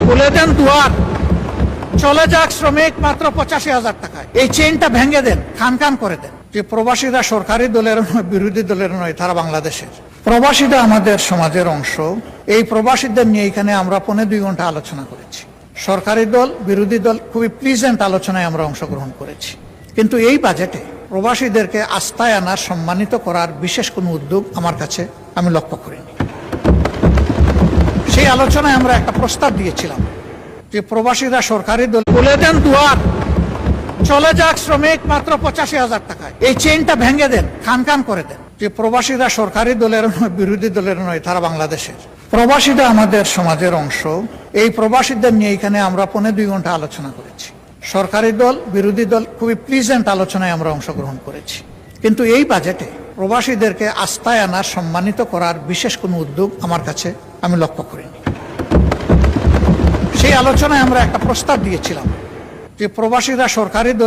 খুলে দেন দুয়ার, চলে যাক শ্রমিক মাত্র 85,000 টাকায়। এই চেইনটা ভেঙে দেন, খান খান করে দেন। যে প্রবাসীরা সরকারি দলের নয়, বিরোধী দলের নয়, তারা বাংলাদেশের। প্রবাসীরা আমাদের সমাজের অংশ। এই প্রবাসীদের নিয়ে এখানে আমরা 2.25 ঘন্টা আলোচনা করেছি। সরকারি দল, বিরোধী দল, খুবই প্লিজেন্ট আলোচনায় আমরা অংশগ্রহণ করেছি। কিন্তু এই বাজেটে প্রবাসীদেরকে আস্থায় আনার, সম্মানিত করার বিশেষ কোনো উদ্যোগ আমার কাছে আমি লক্ষ্য করিনি। সেই আলোচনায় আমরা একটা প্রস্তাব দিয়েছিলাম যে প্রবাসীরা সরকারি দল খুলে দেন দুয়ার, চলে যাক শ্রমিক মাত্র 85,000 টাকায়। এই চেইনটা ভেঙে দেন, খান খান করে দেন। যে প্রবাসীরা সরকারি দলের নয়, বিরোধী দলের নয়, তারা বাংলাদেশের। প্রবাসীরা আমাদের সমাজের অংশ। এই প্রবাসীদের নিয়ে এখানে আমরা 2.25 ঘন্টা আলোচনা করেছি। সরকারি দল, বিরোধী দল, খুবই প্লিজেন্ট আলোচনায় আমরা অংশগ্রহণ করেছি। কিন্তু এই বাজেটে প্রবাসীদেরকে আস্থায় আনার, সম্মানিত করার বিশেষ কোনো উদ্যোগ আমার কাছে আমি লক্ষ্য করিনি। সেই আলোচনায় আমরা একটা প্রস্তাব দিয়েছিলাম যে প্রবাসীরা সরকারি দল